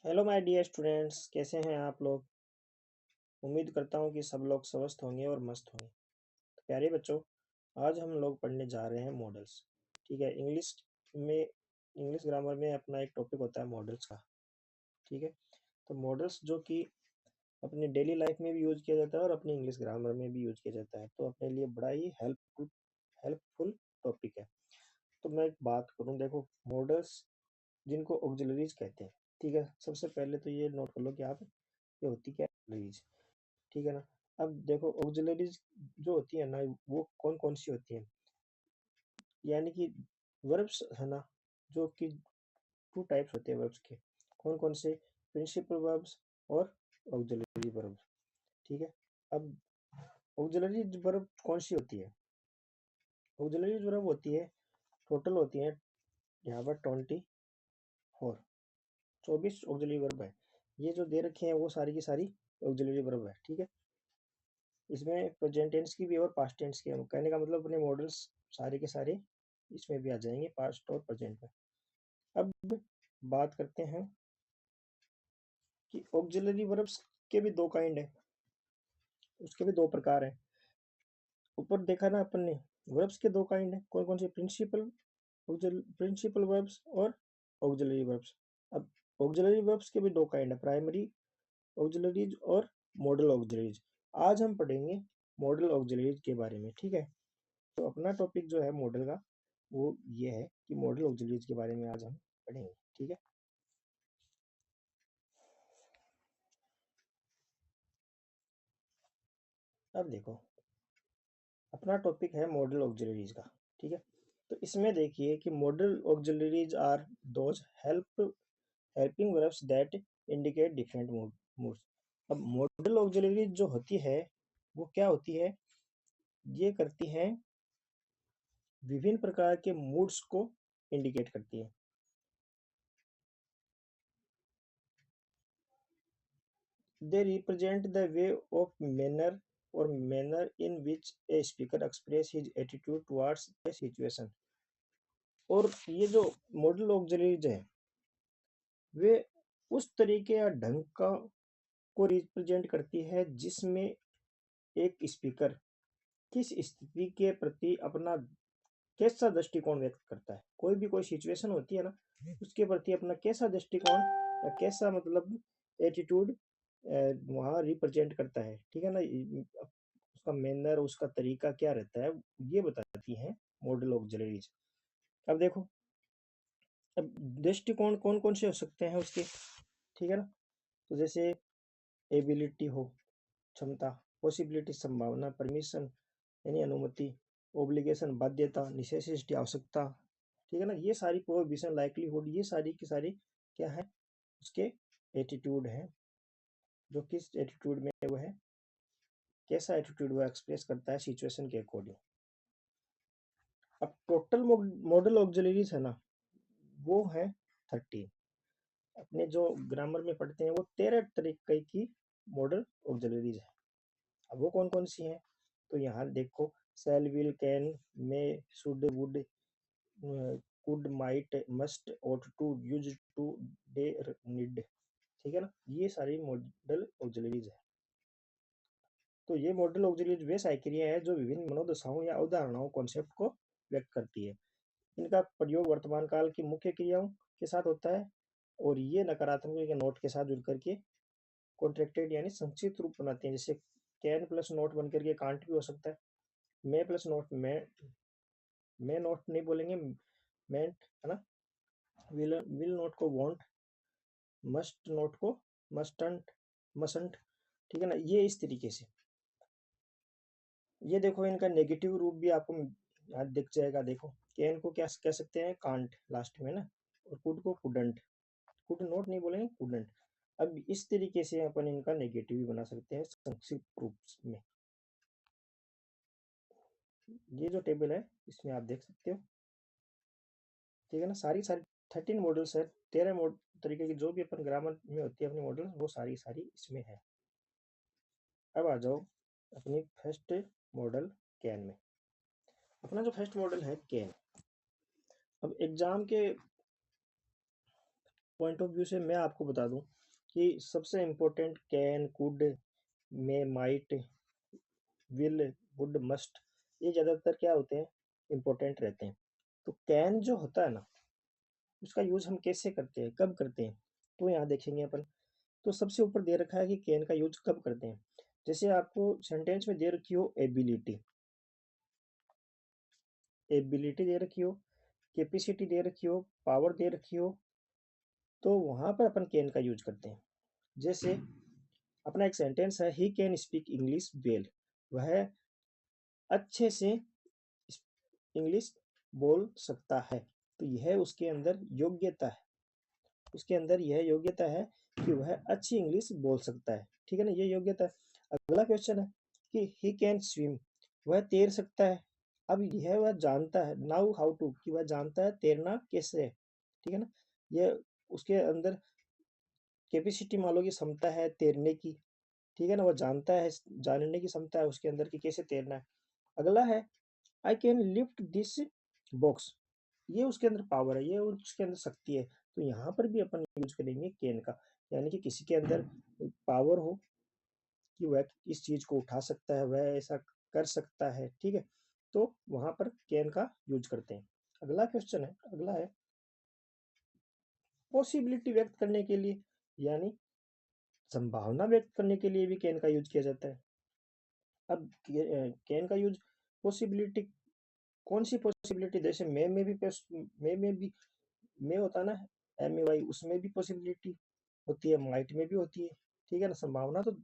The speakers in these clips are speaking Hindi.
हेलो माय डियर स्टूडेंट्स, कैसे हैं आप लोग। उम्मीद करता हूँ कि सब लोग स्वस्थ होंगे और मस्त होंगे। तो प्यारे बच्चों, आज हम लोग पढ़ने जा रहे हैं मॉडल्स। ठीक है। इंग्लिश ग्रामर में अपना एक टॉपिक होता है मॉडल्स का। ठीक है। तो मॉडल्स जो कि अपनी डेली लाइफ में भी यूज किया जाता है और अपनी इंग्लिश ग्रामर में भी यूज किया जाता है, तो अपने लिए बड़ा ही हेल्पफुल टॉपिक है। तो मैं एक बात करूँ, देखो मॉडल्स जिनको ऑक्सिलरीज कहते हैं। ठीक है। सबसे पहले तो ये नोट कर लो कि आप ये होती क्या है ऑक्सिलरीज। ठीक है ना। अब देखो ऑक्सिलरीज जो होती है ना, वो कौन कौन सी होती हैं। यानी कि वर्ब्स है ना, जो कि टू टाइप्स होते हैं वर्ब्स के। कौन कौन से? प्रिंसिपल वर्ब्स और ऑक्सिलरी वर्ब्स। ठीक है। अब ऑक्सिलरी वर्ब कौन सी होती है? ऑक्सिलरी वर्ब होती है, टोटल होती है यहाँ पर 24 ऑक्सिलरी वर्ब है। ये जो दे रखे हैं वो सारी की सारी ऑक्सिलरी वर्ब है। ठीक है। इसमें प्रेजेंट टेंस की भी और पास्ट टेंस की, कहने का मतलब अपने मॉडल्स सारे के सारे इसमें भी आ जाएंगे, पास्ट और प्रेजेंट में। अब बात करते हैं कि ऑक्सिलरी वर्ब्स के भी दो काइंड है, उसके भी दो प्रकार हैं। ऊपर देखा ना अपन ने, वर्ब्स के दो काइंड है, कौन कौन से? प्रिंसिपल वर्ब्स और ऑक्सिलरी वर्ब्स। अब ऑक्सिलरी वर्ब्स के भी दो काइंड है, प्राइमरी ऑक्सिलरीज और मॉडल ऑक्सिलरीज। आज हम पढ़ेंगे मॉडल ऑक्सिलरीज के बारे में। ठीक है। तो अपना टॉपिक जो है मॉडल का, वो ये है कि मॉडल ऑक्सिलरीज के बारे में आज हम पढ़ेंगे। ठीक है। अब देखो, अपना टॉपिक है मॉडल ऑक्सिलरीज का। ठीक है। तो इसमें देखिए कि modal auxiliaries are those helping verbs that indicate different moods. अब मॉडल ऑक्सिलरीज जो होती है वो क्या होती है? ये करती हैं, विभिन्न प्रकार के मूड्स को इंडिकेट करती है। They represent the way of manner in which a speaker express his attitude towards a situation। और ये जो मॉडल ऑक्सिलरीज है, वे उस तरीके या ढंग का को रिप्रेजेंट करती है जिसमें एक स्पीकर किस स्थिति के प्रति अपना कैसा दृष्टिकोण व्यक्त करता है। कोई भी कोई सिचुएशन होती है ना, उसके प्रति अपना कैसा दृष्टिकोण या कैसा मतलब एटीट्यूड वहाँ रिप्रेजेंट करता है। ठीक है ना। उसका मैनर, उसका तरीका क्या रहता है, ये बताती हैं मॉडल ऑक्सिलरीज। अब देखो, अब दृष्टिकोण कौन कौन से हो सकते हैं उसके। ठीक है ना। तो जैसे एबिलिटी हो, क्षमता, पॉसिबिलिटी संभावना, परमिशन यानी अनुमति, ओब्लिगेशन बाध्यता, नेसेसिटी आवश्यकता। ठीक है ना। ये सारी प्रोहिबिशन, लाइक्लीहुड, ये सारी की सारी क्या है? उसके एटीट्यूड है, जो किस एटीट्यूड में वो है, कैसा एटीट्यूड वो एक्सप्रेस करता है सिचुएशन के अकॉर्डिंग। अब टोटल मॉडल ऑक्सिलरीज है ना, वो है 13। अपने जो ग्रामर में पढ़ते हैं वो 13 तरीके की मॉडल ऑक्सिलरीज है। अब वो कौन कौन सी हैं? तो यहाँ देखो, shall, will, can, may, should, would, could, might, must, ought to, use to, dare, need. ठीक है ना। ये सारी मॉडल ऑक्सिलरीज है। तो ये मॉडल ऑक्सिलरीज वे साइक्रिया है जो विभिन्न मनोदशाओं या अवधारणाओं कॉन्सेप्ट को व्यक्त करती है। इनका प्रयोग वर्तमान काल की मुख्य क्रियाओं के साथ होता है और ये नकारात्मक या नोट के साथ जुड़ करके कॉन्ट्रैक्टेड यानी संक्षिप्त रूप बनाते हैं। जैसे कैन प्लस नोट बन करके कांट भी हो सकता है। मे प्लस नोट मैं नोट नहीं बोलेंगे, मेंट है ना। विल नोट को वॉन्ट, मस्ट नोट को मस्टंट, मसंट। ठीक है ना। ये इस तरीके से। ये देखो, इनका नेगेटिव रूप भी आपको यहाँ दिख जाएगा। देखो, कैन को क्या कह सकते हैं? कांट लास्ट में ना। और कुड को कुडंट, कुड नोट नहीं बोलेंगे, कुडंट। अब इस तरीके से अपन इनका नेगेटिव भी बना सकते हैं संक्षिप्त रूप में। ये जो टेबल है इसमें आप देख सकते हो। ठीक है ना। सारी सारी 13 मॉडल्स है, 13 तरीके की जो भी अपन ग्रामर में होती है अपनी मॉडल्स, वो सारी सारी इसमें है। अब आ जाओ अपनी फर्स्ट मॉडल कैन में। अपना जो फर्स्ट मॉडल है कैन, अब एग्जाम के पॉइंट ऑफ व्यू से मैं आपको बता दूं कि सबसे important can, could, may, might, will, would, must, ये ज़्यादातर क्या होते हैं, इम्पोर्टेंट रहते हैं। तो कैन जो होता है ना, उसका यूज़ हम कैसे करते हैं, कब करते हैं, तो यहाँ देखेंगे अपन। तो सबसे ऊपर दे रखा है कि कैन का यूज कब करते हैं। जैसे आपको सेंटेंस में दे रखी हो एबिलिटी, एबिलिटी दे रखी हो, कैपेसिटी दे रखी हो, पावर दे रखी हो, तो वहां पर अपन कैन का यूज करते हैं। जैसे अपना एक सेंटेंस है, he can speak English well, वह अच्छे से इंग्लिश बोल सकता है। तो यह उसके अंदर योग्यता है, उसके अंदर यह योग्यता है कि वह अच्छी इंग्लिश बोल सकता है। ठीक है ना, ये योग्यता है। अगला क्वेश्चन है कि ही कैन स्विम, वह तैर सकता है। अब यह वह जानता है, नाउ हाउ टू, कि वह जानता है तैरना कैसे है। ठीक है ना, यह उसके अंदर कैपेसिटी मान लो कि क्षमता है तैरने की। ठीक है ना, वह जानता है, जानने की क्षमता है उसके अंदर कि कैसे तैरना है। अगला है I can lift this box, ये उसके अंदर पावर है, ये उसके अंदर शक्ति है। तो यहाँ पर भी अपन यूज करेंगे कैन का, यानी कि किसी के अंदर पावर हो कि वह इस चीज को उठा सकता है, वह ऐसा कर सकता है। ठीक है, तो वहां पर कैन का यूज करते हैं। अगला क्वेश्चन है, अगला है पॉसिबिलिटी व्यक्त करने के लिए, यानी संभावना व्यक्त करने के लिए भी कैन का यूज किया जाता है। अब कैन का यूज पॉसिबिलिटी, कौन सी पॉसिबिलिटी, जैसे मे में भी में होता है ना, एम ए वाई, उसमें भी पॉसिबिलिटी होती है, माइट में भी होती है। ठीक है ना, संभावना तो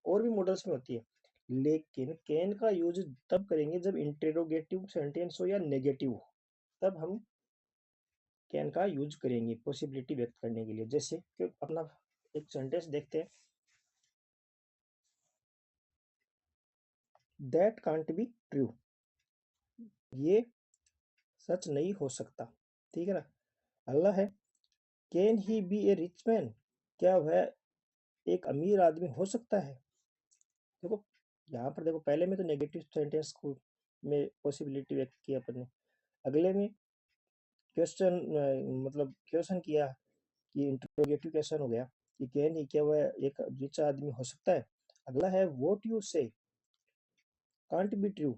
और भी मॉडल्स में होती है। लेकिन कैन का यूज तब करेंगे जब इंटेरोगेटिव सेंटेंस हो या नेगेटिव हो, तब हम कैन का यूज करेंगे पॉसिबिलिटी व्यक्त करने के लिए। जैसे कि अपना एक सेंटेंस देखते हैं, दैट कांट बी ट्रू, ये सच नहीं हो सकता। ठीक है ना। अगला है can he be a rich man, क्या वह एक अमीर आदमी हो सकता है। देखो यहाँ पर देखो, पहले में तो नेगेटिव सेंटेंस को में पॉसिबिलिटी व्यक्त किया अपन ने, अगले में क्वेश्चन, मतलब क्वेश्चन किया कि इंटरोगेटिव क्वेश्चन हो गया कि कैन ही, क्या वह एक रिच आदमी हो सकता है। अगला है व्हाट यू से कांट बी ट्रू,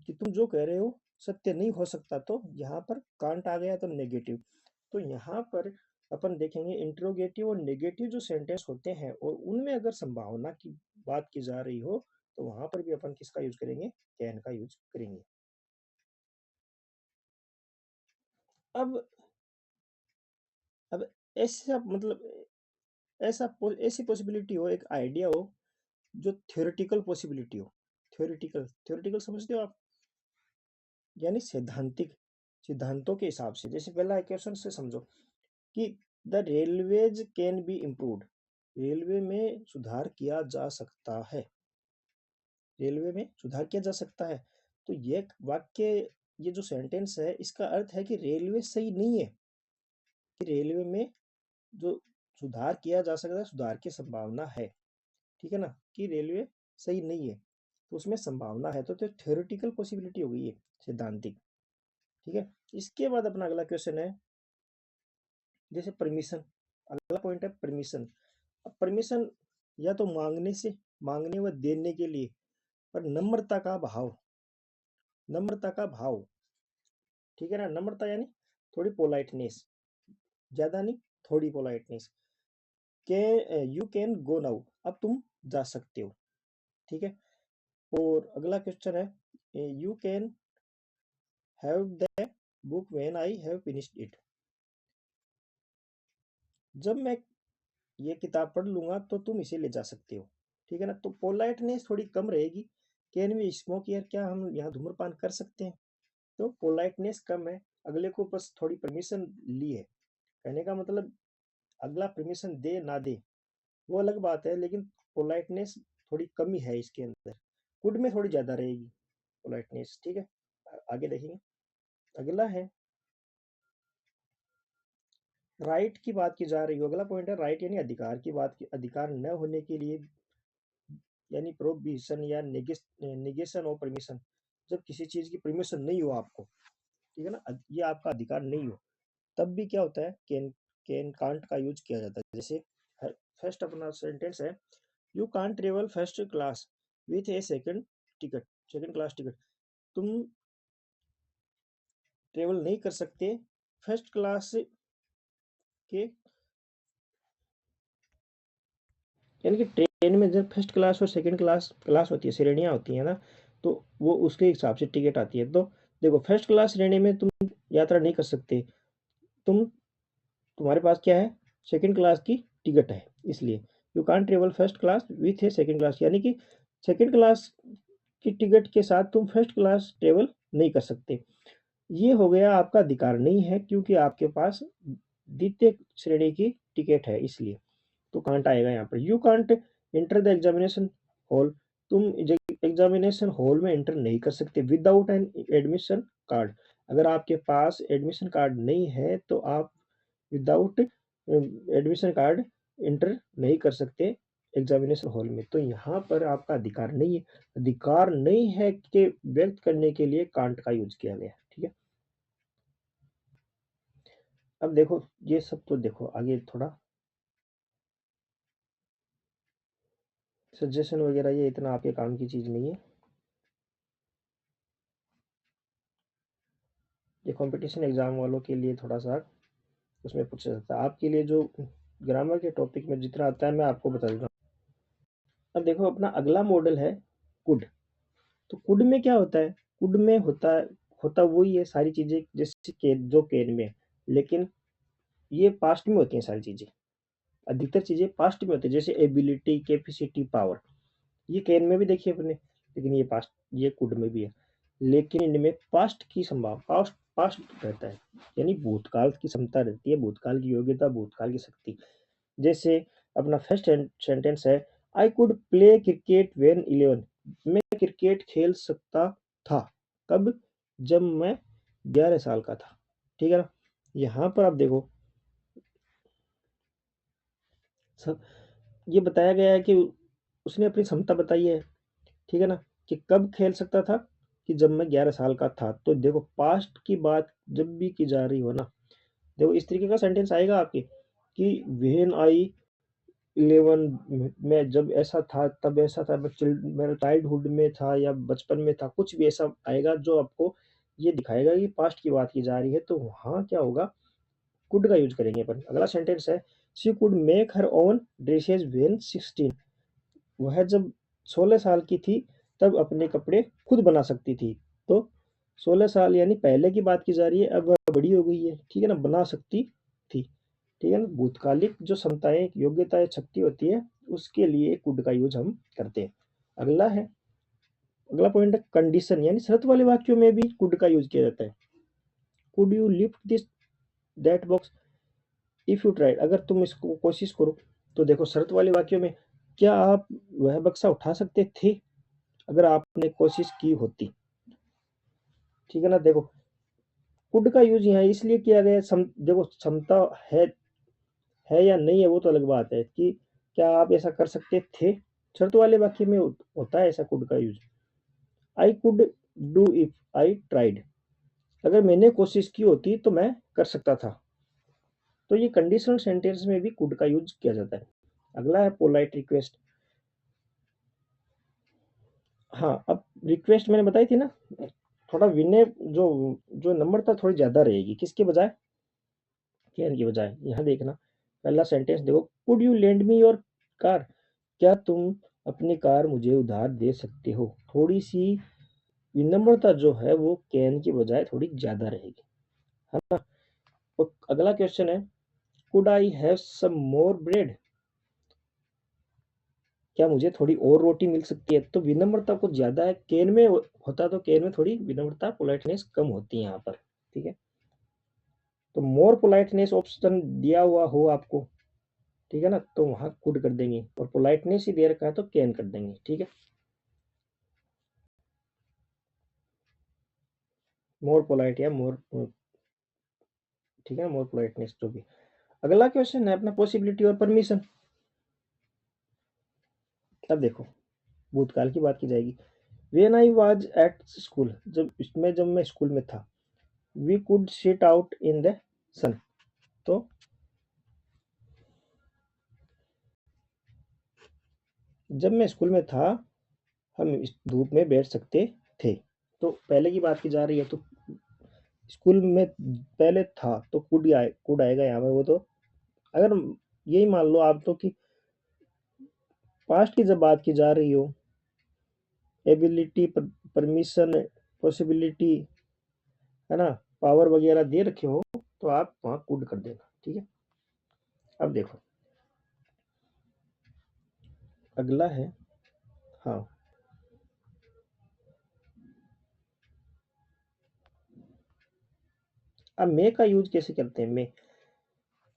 कि तुम जो कह रहे हो सत्य नहीं हो सकता। तो यहाँ पर कांट आ गया तो नेगेटिव। तो यहाँ पर अपन देखेंगे इंट्रोगेटिव और नेगेटिव जो सेंटेंस होते हैं, और उनमें अगर संभावना की बात की जा रही हो, तो वहां पर भी अपन किसका यूज करेंगे, कैन का यूज करेंगे। अब अब ऐसा मतलब ऐसी पॉसिबिलिटी हो, एक आइडिया हो जो थ्योरेटिकल पॉसिबिलिटी हो। थ्योरेटिकल, थ्योरेटिकल समझते हो आप, यानी सैद्धांतिक, सिद्धांतों के हिसाब से। जैसे पहला क्वेश्चन से समझो कि the railways can be improved, railway में सुधार किया जा सकता है, रेलवे में सुधार किया जा सकता है। तो ये वाक्य, ये जो सेंटेंस है, इसका अर्थ है कि रेलवे सही नहीं है, कि रेलवे में जो सुधार किया जा सकता है, सुधार की संभावना है। ठीक है ना, कि रेलवे सही नहीं है, तो उसमें संभावना है। तो थ्योरेटिकल पॉसिबिलिटी हो गई है, सिद्धांतिक। ठीक है, इसके बाद अपना अगला क्वेश्चन है, जैसे परमिशन, अगला पॉइंट है परमिशन। अब परमिशन या तो मांगने से, मांगने व देने के लिए, पर नम्रता का भाव, नम्रता का भाव। ठीक है ना, नम्रता यानी थोड़ी पोलाइटनेस, ज्यादा नहीं, थोड़ी पोलाइटनेस। के यू कैन गो नाउ, अब तुम जा सकते हो। ठीक है, और अगला क्वेश्चन है you can have the book when I have finished it, जब मैं ये किताब पढ़ लूंगा तो तुम इसे ले जा सकते हो। ठीक है ना, तो पोलाइटनेस थोड़ी कम रहेगी। कैन वी स्मोक हियर, क्या हम यहाँ धूम्रपान कर सकते हैं। तो पोलाइटनेस कम है, अगले को बस थोड़ी परमिशन ली है। कहने का मतलब अगला परमिशन दे ना दे वो अलग बात है, लेकिन पोलाइटनेस थोड़ी कमी है इसके अंदर, गुड में थोड़ी ज्यादा रहेगी पोलाइटनेस। ठीक है, आगे देखेंगे। अगला है राइट की बात की जा रही हो, अगला पॉइंट है राइट, यानी अधिकार की बात की, अधिकार न होने के लिए, यानी प्रोहिबिशन या निगेशन ऑफ परमिशन, जब किसी चीज की परमिशन नहीं हो आपको। ठीक है ना, ये आपका अधिकार नहीं हो, तब भी क्या होता है, कैन कांट का यूज किया जाता है। जैसे फर्स्ट अपना सेंटेंस है, you can't travel first class with a second class ticket. तुम ट्रेवल नहीं कर सकते फर्स्ट क्लास के, यानी कि ट्रेन में जब फर्स्ट क्लास और सेकंड क्लास होती है, श्रेणियां होती है ना, तो वो उसके हिसाब से टिकट आती है। तो देखो फर्स्ट क्लास श्रेणी में तुम यात्रा नहीं कर सकते, तुम्हारे पास क्या है, सेकंड क्लास की टिकट है, इसलिए you can travel first class with a second class, यानी कि सेकंड क्लास की टिकट के साथ तुम फर्स्ट क्लास ट्रेवल नहीं कर सकते। ये हो गया आपका अधिकार नहीं है, क्योंकि आपके पास द्वितीय श्रेणी की टिकट है, इसलिए तो कांट आएगा यहाँ पर। You can't enter the examination hall, तुम एग्जामिनेशन हॉल में एंटर नहीं कर सकते विदाउट एन एडमिशन कार्ड। अगर आपके पास एडमिशन कार्ड नहीं है तो आप विदाउट एडमिशन कार्ड एंटर नहीं कर सकते एग्जामिनेशन हॉल में। तो यहाँ पर आपका अधिकार नहीं है कि व्यक्त करने के लिए कांट का यूज किया गया। ठीक है, अब देखो ये सब तो देखो आगे थोड़ा सजेशन वगैरह ये इतना आपके काम की चीज नहीं है। ये कंपटीशन एग्जाम वालों के लिए थोड़ा सा उसमें पूछा जाता है। आपके लिए जो ग्रामर के टॉपिक में जितना आता है मैं आपको बता देता हूँ। अब देखो अपना अगला मॉडल है कुड। तो कुड में क्या होता है, कुड में होता वही है सारी चीजें जैसे जो केन में है, लेकिन ये पास्ट में होती हैं सारी चीजें, अधिकतर चीजें पास्ट में होती है, जैसे एबिलिटी, कैपेसिटी, पावर, ये कैन में भी देखिए अपने, लेकिन ये कुड में भी है, लेकिन इनमें पास्ट की संभावना पास्ट पास्ट रहता है, यानी भूतकाल की क्षमता रहती है, भूतकाल की योग्यता, भूतकाल की शक्ति। जैसे अपना फर्स्ट सेंटेंस है, I could play cricket when 11, मैं क्रिकेट खेल सकता था कब, जब मैं 11 साल का था। ठीक है ना, यहाँ पर आप देखो सब ये बताया गया है कि उसने अपनी क्षमता बताई है। ठीक है ना, कि कब खेल सकता था, कि जब मैं 11 साल का था। तो देखो पास्ट की बात जब भी की जा रही हो ना, देखो इस तरीके का सेंटेंस आएगा आपके कि व्हेन आई 11 में जब ऐसा था, तब ऐसा था, मैं चाइल्डहुड में था या बचपन में था, कुछ भी ऐसा आएगा जो आपको ये दिखाएगा कि पास्ट की बात की जा रही है। तो वहाँ क्या होगा, कुड का यूज करेंगे अपन। अगला सेंटेंस है, she could make her own dresses when 16, वह जब 16 साल की थी तब अपने कपड़े खुद बना सकती थी। तो 16 साल यानी पहले की बात की जा रही है, अब वह बड़ी हो गई है। ठीक है ना, बना सकती थी। ठीक है ना, भूतकालिक जो क्षमताएं, योग्यताएं, शक्ति होती है, उसके लिए कुड का यूज हम करते हैं। अगला पॉइंट है कंडीशन, यानी शर्त वाले वाक्यों में भी कुड का यूज किया जाता है। Could you lift this that box if you tried, अगर तुम इसको कोशिश करो। तो देखो शर्त वाले वाक्यों में, क्या आप वह बक्सा उठा सकते थे अगर आपने कोशिश की होती। ठीक है ना, देखो कुड का यूज यहाँ इसलिए किया गया देखो क्षमता है या नहीं है वो तो अलग बात है, कि क्या आप ऐसा कर सकते थे, शर्त वाले वाक्य में होता है ऐसा कुड का use. I could do if I tried, अगर मैंने कोशिश की होती तो मैं कर सकता था। तो ये कंडीशनल सेंटेंस में भी कुड का यूज किया जाता है। अगला है पोलाइट रिक्वेस्ट। हाँ, अब रिक्वेस्ट मैंने बताई थी ना, थोड़ा विनय जो जो नम्रता थोड़ी ज्यादा रहेगी, किसके बजाय, कैन की बजाय। यहाँ देखना पहला सेंटेंस देखो, could you lend me your car, क्या तुम अपनी कार मुझे उधार दे सकते हो। थोड़ी सी विनम्रता जो है वो कैन की बजाय थोड़ी ज्यादा रहेगी, है ना। और अगला क्वेश्चन है, could I have some more bread, क्या मुझे थोड़ी और रोटी मिल सकती है। तो विनम्रता कुछ ज्यादा है कैन में होता, तो कैन में थोड़ी विनम्रता, पोलाइटनेस कम होती है यहाँ पर। ठीक है, तो मोर पोलाइटनेस ऑप्शन दिया हुआ हो आपको, ठीक है ना, तो वहां कुड कर देंगे, और पोलाइटनेस ही दे रखा है तो कैन कर देंगे। ठीक है, मोर पोलाइट या मोर, ठीक है, मोर पोलाइटनेस जो भी। अगला क्वेश्चन है अपना पॉसिबिलिटी और परमिशन। अब देखो भूतकाल की बात की जाएगी। When I was at school, जब मैं स्कूल में था, we could sit out in the sun. तो जब मैं स्कूल में था हम इस धूप में बैठ सकते थे। तो पहले की बात की जा रही है, तो स्कूल में पहले था तो कुड आएगा यहाँ पर। वो तो अगर यही मान लो आप तो कि पास्ट की जब बात की जा रही हो, एबिलिटी, परमिशन, पॉसिबिलिटी, है ना, पावर वगैरह दे रखे हो, तो आप वहां कुड कर देना। ठीक है, अब देखो अगला है। हाँ, अब मे का यूज कैसे करते हैं? मे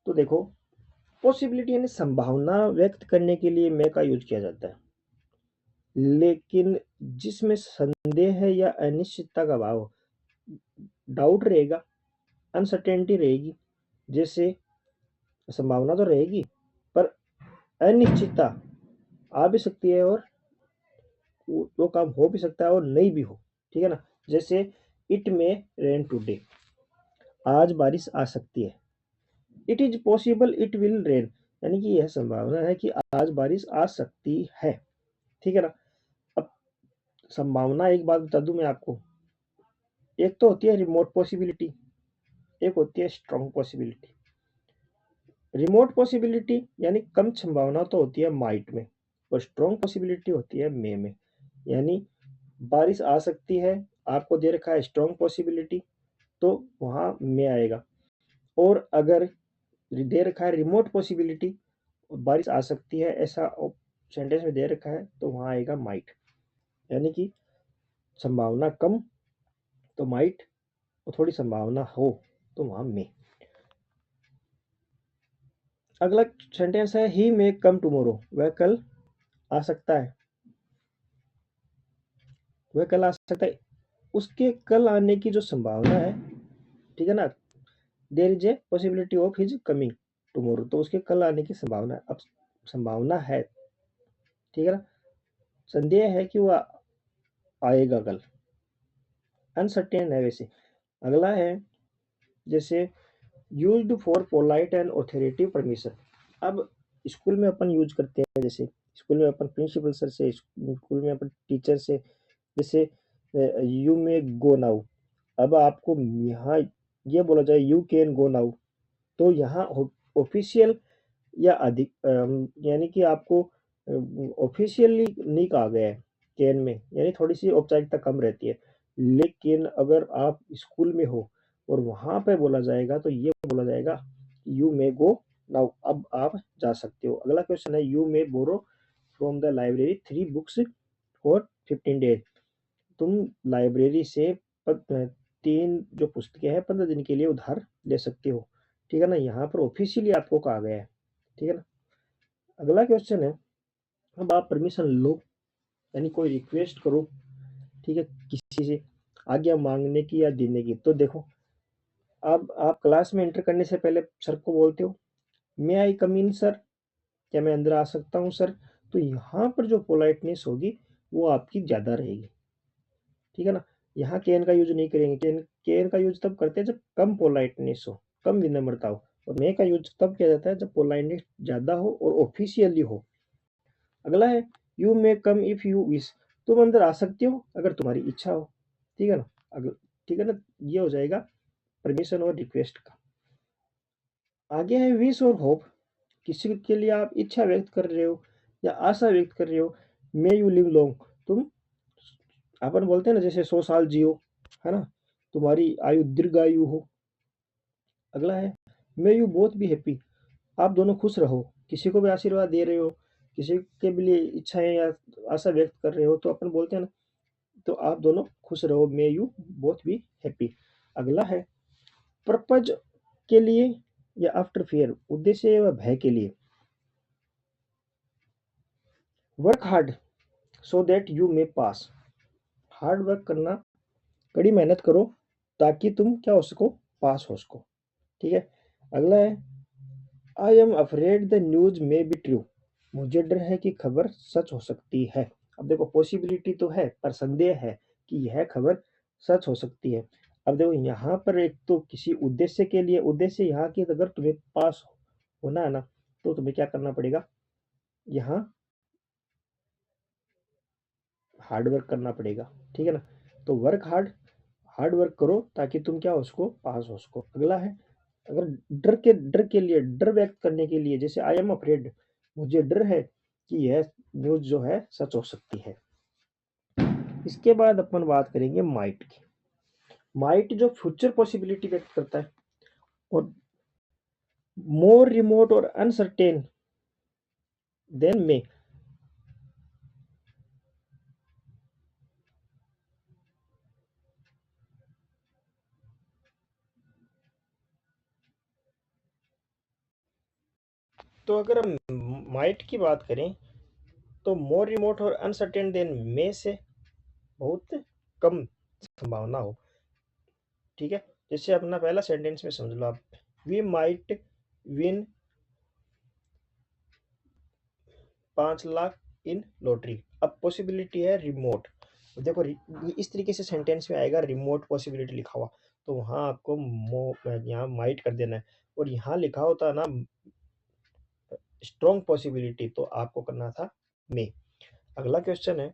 तो देखो, पॉसिबिलिटी यानी संभावना व्यक्त करने के लिए मे का यूज किया जाता है, लेकिन जिसमें संदेह है या अनिश्चितता का भाव हो, डाउट रहेगा, अनसर्टेनिटी रहेगी। जैसे संभावना तो रहेगी पर अनिश्चितता आ भी सकती है, और वो काम हो भी सकता है और नहीं भी हो। ठीक है ना? जैसे इट में रेन टुडे, आज बारिश आ सकती है। It is possible it will rain, यानी कि यह संभावना है कि आज बारिश आ सकती है। ठीक है ना? अब संभावना, एक बात बता दूं मैं आपको, एक तो होती है रिमोट पॉसिबिलिटी, एक होती है स्ट्रॉन्ग पॉसिबिलिटी। रिमोट पॉसिबिलिटी यानी कम संभावना तो होती है माइट में, और स्ट्रॉन्ग पॉसिबिलिटी होती है मे में। यानी बारिश आ सकती है, आपको दे रखा है स्ट्रॉन्ग पॉसिबिलिटी, तो वहां मे आएगा। और अगर दे रखा है रिमोट पॉसिबिलिटी, बारिश आ सकती है ऐसा सेंटेंस में दे रखा है, तो वहां आएगा माइट। यानी कि संभावना कम तो माइट, और थोड़ी संभावना हो तो वहां मे। अगला सेंटेंस है ही मे कम टुमारो, वह कल आ सकता है। वह कल आ सकता है, उसके कल आने की जो संभावना है, ठीक है ना, there is a possibility of his coming tomorrow, तो उसके कल आने की संभावना है। अब संभावना है, ठीक है ना, संदेह है कि वह आएगा कल, अनसर्टेन है वैसे। अगला है जैसे used for polite and authority permission. अब स्कूल में अपन यूज करते हैं, जैसे स्कूल में अपन प्रिंसिपल सर से, स्कूल में अपन टीचर से, जैसे यू मे गो नाउ। अब आपको यहाँ ये बोला जाए यू कैन गो नाउ, तो यहाँ ऑफिशियल या अधिक यानी कि आपको ऑफिशियली नहीं कहा गया है कैन में, यानी थोड़ी सी औपचारिकता कम रहती है। लेकिन अगर आप स्कूल में हो और वहां पे बोला जाएगा, तो ये बोला जाएगा यू मे गो नाउ, अब आप जा सकते हो। अगला क्वेश्चन है you may borrow from the library 3 books for 15 days. तुम लाइब्रेरी से 3 जो पुस्तकें हैं 15 दिन के लिए उधार ले सकते हो। ठीक है ना? यहाँ पर ऑफिशियली आपको कहा गया है। ठीक है ना? अगला क्वेश्चन है, अब आप परमिशन लो, यानी कोई रिक्वेस्ट करो, ठीक है, किसी से आज्ञा मांगने की या देने की। तो देखो, अब आप क्लास में एंटर करने से पहले सर को बोलते हो मे आई कम इन सर, क्या मैं अंदर आ सकता हूँ सर? तो यहाँ पर जो पोलाइटनेस होगी वो आपकी ज्यादा रहेगी। ठीक है ना? यहाँ कैन का यूज नहीं करेंगे। कैन कैन का यूज तब करते हैं जब कम पोलाइटनेस हो, कम विनम्रता हो। और मे का यूज तब किया जाता है जब पोलाइटनेस ज्यादा हो और ऑफिशियली हो। अगला है you may come if you wish, तुम अंदर आ सकते हो अगर तुम्हारी इच्छा हो। ठीक है ना? अगर ठीक है ना, ये हो जाएगा परमिशन और रिक्वेस्ट का। आगे है विश और होप, किसी के लिए आप इच्छा व्यक्त कर रहे हो या आशा व्यक्त कर रहे हो। मे यू लिव लॉन्ग, तुम, अपन बोलते हैं ना जैसे 100 साल जियो, है ना, तुम्हारी आयु दीर्घायु हो। अगला है may you both be happy, आप दोनों खुश रहो। किसी को भी आशीर्वाद दे रहे हो, किसी के भी लिए इच्छाएं या आशा व्यक्त कर रहे हो, तो अपन बोलते हैं ना, तो आप दोनों खुश रहो, may you both be happy. अगला है पर्पज के लिए या आफ्टर फेयर, उद्देश्य या भय के लिए। Work hard so that you may pass, hard work करना, कड़ी मेहनत करो ताकि तुम क्या हो सको, पास हो सको। ठीक है? अगला है I am afraid the news may be true, मुझे डर है कि खबर सच हो सकती है। अब देखो पॉसिबिलिटी तो है पर संदेह है कि यह खबर सच हो सकती है। अब देखो यहाँ पर एक तो किसी उद्देश्य के लिए, उद्देश्य यहाँ की अगर तुम्हें पास होना है ना, तो तुम्हें क्या करना पड़ेगा, यहाँ हार्ड वर्क करना पड़ेगा, ठीक है ना। तो वर्क हार्ड, हार्ड वर्क करो ताकि तुम क्या हो सको, पास हो सको। अगला है, अगर डर के लिए, डर व्यक्त करने के लिए, जैसे आई एम अफ्रेड, मुझे डर है कि यह न्यूज जो है सच हो सकती है। इसके बाद अपन बात करेंगे माइट की। माइट जो फ्यूचर पॉसिबिलिटी व्यक्त करता है, और मोर रिमोट और अनसर्टेन देन मे। तो अगर हम माइट की बात करें, तो मोर रिमोट और अनसर्टेन देन मे से बहुत कम संभावना हो, ठीक है। जैसे अपना पहला सेंटेंस में समझ लो आप, we might win 5 lakh in lottery. अब पॉसिबिलिटी है रिमोट। देखो इस तरीके से सेंटेंस में आएगा, रिमोट पॉसिबिलिटी लिखा हुआ, तो वहां आपको यहाँ माइट कर देना है। और यहाँ लिखा होता ना स्ट्रॉन्ग पॉसिबिलिटी, तो आपको करना था मे। अगला क्वेश्चन है,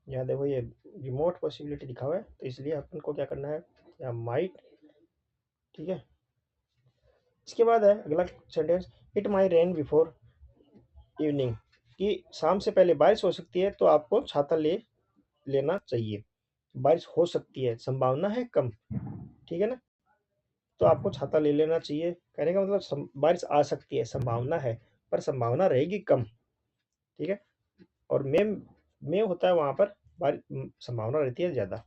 यहाँ देखो ये रिमोट पॉसिबिलिटी लिखा हुआ है, तो इसलिए अपन को क्या करना है, यहाँ माइट, ठीक है। इसके बाद है अगला sentence, it my rain before evening, कि शाम से पहले बारिश हो सकती है, तो आपको छाता ले लेना चाहिए। बारिश हो सकती है, संभावना है कम, ठीक है ना, तो आपको छाता ले लेना चाहिए। कहने का मतलब बारिश आ सकती है, संभावना है, पर संभावना रहेगी कम, ठीक है। और मे होता है वहां पर बारिश संभावना रहती है ज्यादा।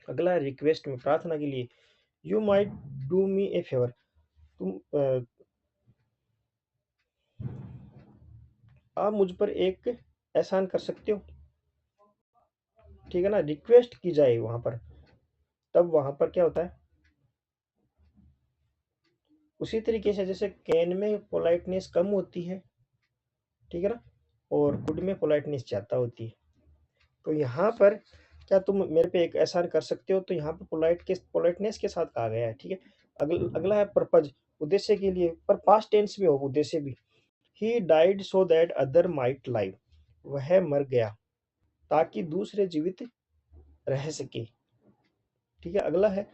अगला है रिक्वेस्ट में, प्रार्थना के लिए, you might do me A favour, तुम आप मुझ पर एक एहसान कर सकते हो, ठीक है ना। रिक्वेस्ट की जाए वहां पर, तब वहां पर क्या होता है, उसी तरीके से जैसे कैन में पोलाइटनेस कम होती है, ठीक है ना, और गुड में पोलाइटनेस ज्यादा होती है। तो यहाँ पर क्या तुम मेरे पे एक एहसान कर सकते हो, तो यहाँ पे पोलाइटनेस के साथ कहा गया है, ठीक है। अगला है पर्पज, उद्देश्य के लिए, पर पास्ट टेंस में हो उद्देश्य भी। He died so that other might live, वह मर गया ताकि दूसरे जीवित रह सके, ठीक है। अगला है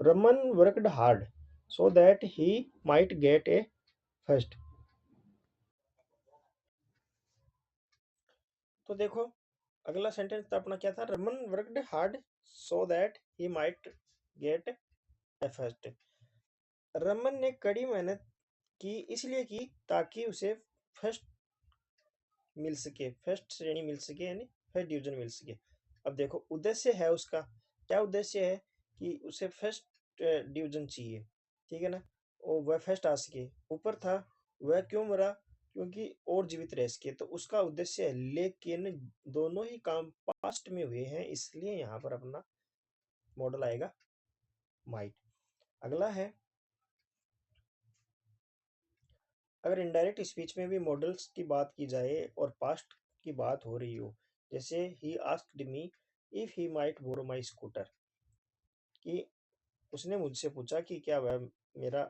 Raman worked hard so that he might get A first. तो देखो अगला सेंटेंस तो अपना क्या था, Raman worked hard so that he might get A first. Raman ने कड़ी मेहनत की, इसलिए की ताकि उसे फर्स्ट मिल सके, फर्स्ट श्रेणी मिल सके, यानी फर्स्ट डिवीजन मिल सके। अब देखो उद्देश्य है उसका, क्या उद्देश्य है, कि उसे फर्स्ट डिवीजन चाहिए, ठीक है ना, और वह फर्स्ट आ सके। ऊपर था, वह क्यों मरा, क्योंकि और जीवित रह सके, तो उसका उद्देश्य है। लेकिन दोनों ही काम पास्ट में हुए हैं, इसलिए यहाँ पर अपना मॉडल आएगा माइट। अगला है, अगर इनडायरेक्ट स्पीच में भी मॉडल्स की बात की जाए और पास्ट की बात हो रही हो, जैसे he asked me if he might borrow my scooter, कि उसने मुझसे पूछा कि क्या वह मेरा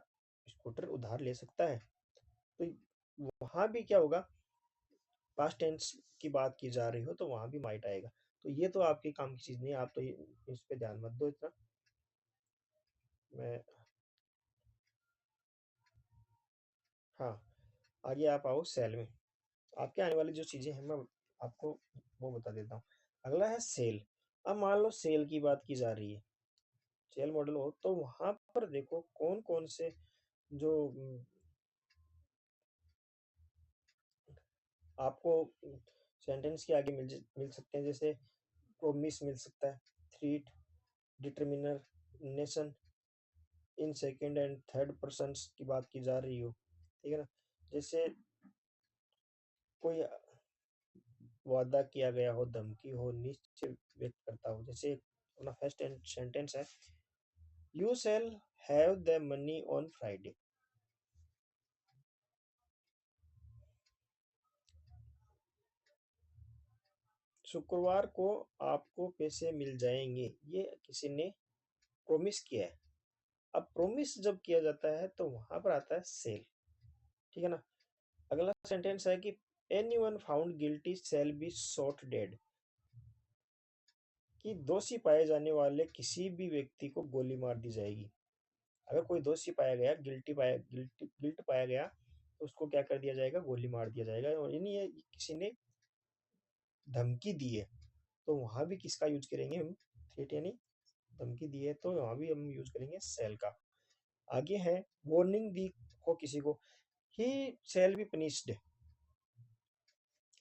स्कूटर उधार ले सकता है, तो वहां भी क्या होगा, पास्ट टेंस की बात की जा रही हो, तो वहां भी माइट आएगा। तो ये तो आपके काम की चीज नहीं है, आप तो इस पे ध्यान मत दो इतना। मैं, हाँ, आगे आप आओ सेल में। आपके आने वाली जो चीजें हैं, मैं आपको वो बता देता हूँ। अगला है सेल। अब मान लो सेल की बात की जा रही है, सेल मॉडल हो, तो वहां पर देखो कौन कौन से जो आपको सेंटेंस के आगे मिल सकते हैं, जैसे प्रोमिस मिल सकता है, threat, determiner, nation, in second and third person की बात की जा रही हो, ठीक है ना। जैसे कोई वादा किया गया हो, धमकी हो, निश्चय व्यक्त करता हो, जैसे अपना फर्स्ट सेंटेंस है, you shall have the money on Friday, शुक्रवार को आपको पैसे मिल जाएंगे, ये किसी ने प्रोमिस किया है। अब प्रोमिस जब किया जाता है, तो वहां पर आता है सेल, ठीक है ना। अगला सेंटेंस है कि anyone found guilty shall be shot dead, कि दोषी पाए जाने वाले किसी भी व्यक्ति को गोली मार दी जाएगी। अगर कोई दोषी पाया गया, गिल्ट पाया गया, तो उसको क्या कर दिया जाएगा, गोली मार दिया जाएगा। और यानी ये किसी ने धमकी दी है तो वहां भी किसका यूज करेंगे हम, थ्रेट यानी धमकी दी है तो वहां भी हम यूज करेंगे सेल का। आगे है वार्निंग दी हो किसी को, he shall be punished,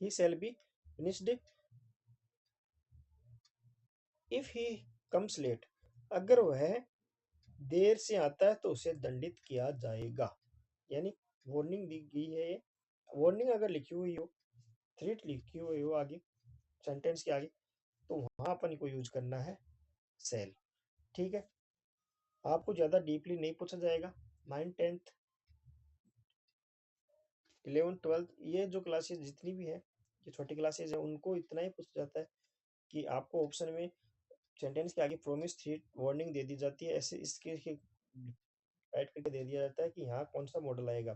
he shall be punished if he comes late, अगर वह देर से आता है तो उसे दंडित किया जाएगा। यानी वार्निंग दी गई है, वार्निंग अगर लिखी हुई हो, थ्रेट लिखी हुई हो आगे सेंटेंस के आगे, तो वहां अपन को यूज करना है सेल। ठीक है, आपको ज्यादा डीपली नहीं पूछा जाएगा। 9, 10th, 11th, 12th ये जो क्लासेस जितनी भी है, ये छोटी क्लासेस है, उनको इतना ही पूछा जाता है कि आपको ऑप्शन में सेंटेंस के आगे प्रोमिस थ्रेट वार्निंग दे दी जाती है, ऐसे इसके ऐड करके दे दिया जाता है कि यहाँ कौन सा मॉडल आएगा।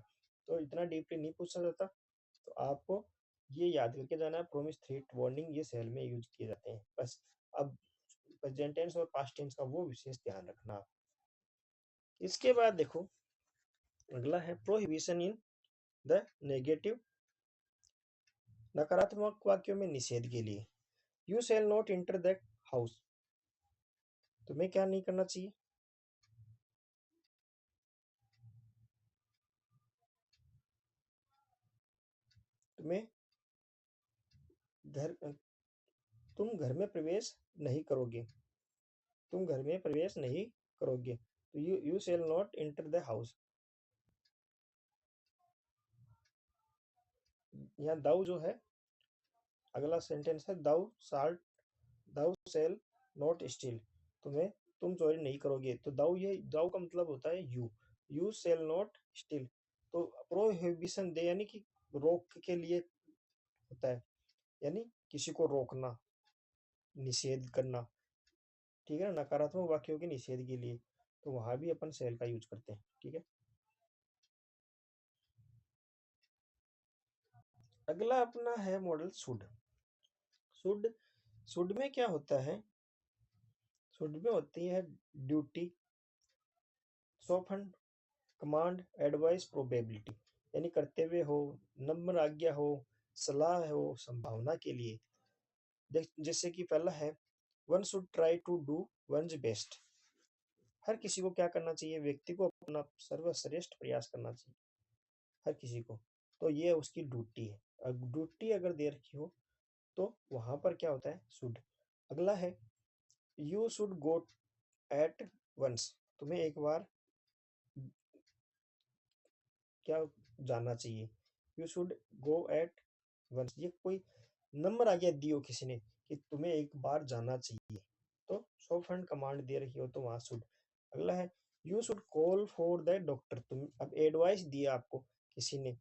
तो इतना डीपली नहीं पूछा जाता, तो आपको ये याद करके जाना है, प्रोमिस थ्रेट वार्निंग ये सेल में यूज किए जाते हैं बस। अब प्रेजेंट टेंस और पास्ट टेंस का वो विशेष ध्यान रखना आप। इसके बाद देखो अगला है प्रोहिबिशन इन द नेगेटिव, नकारात्मक वाक्यों में निषेध के लिए। You shall not enter that house, तुम्हें क्या नहीं करना चाहिए, तुम्हें घर तुम घर में प्रवेश नहीं करोगे, तुम घर में प्रवेश नहीं करोगे, तो you shall not enter the house. यहाँ दाऊ जो है, अगला सेंटेंस है दाऊ शैल नॉट स्टील, तुम्हें तुम चोरी नहीं करोगे, तो दाऊ, ये दाऊ का मतलब होता है यू शैल नॉट स्टील। तो प्रोहिबिशन दे यानी कि रोक के लिए होता है, यानी किसी को रोकना, निषेध करना। ठीक है ना, नकारात्मक वाक्यों के निषेध के लिए, तो वहां भी अपन सेल का यूज करते हैं। ठीक है, अगला अपना है मॉडल शुड। शुड शुड में क्या होता है, शुड में होती है duty, soft command, advice, probability, यानी कर्तव्य हो, नम्र आज्ञा हो, सलाह हो, संभावना के लिए। जैसे कि पहला है one should try to do one's best, हर किसी को क्या करना चाहिए, व्यक्ति को अपना सर्वश्रेष्ठ प्रयास करना चाहिए, हर किसी को। तो ये उसकी ड्यूटी है, ड्यूटी अगर दे रखी हो तो वहां पर क्या होता है, शुड। अगला है you should go at once, तुम्हें एक बार क्या जानना चाहिए, you should go at once, ये कोई नंबर आ गया दियो किसी ने कि तुम्हें एक बार जाना चाहिए, तो सो फंड कमांड दे रखी हो तो वहां शुड। अगला है you should call for the doctor, तुम अब एडवाइस दिया आपको किसी ने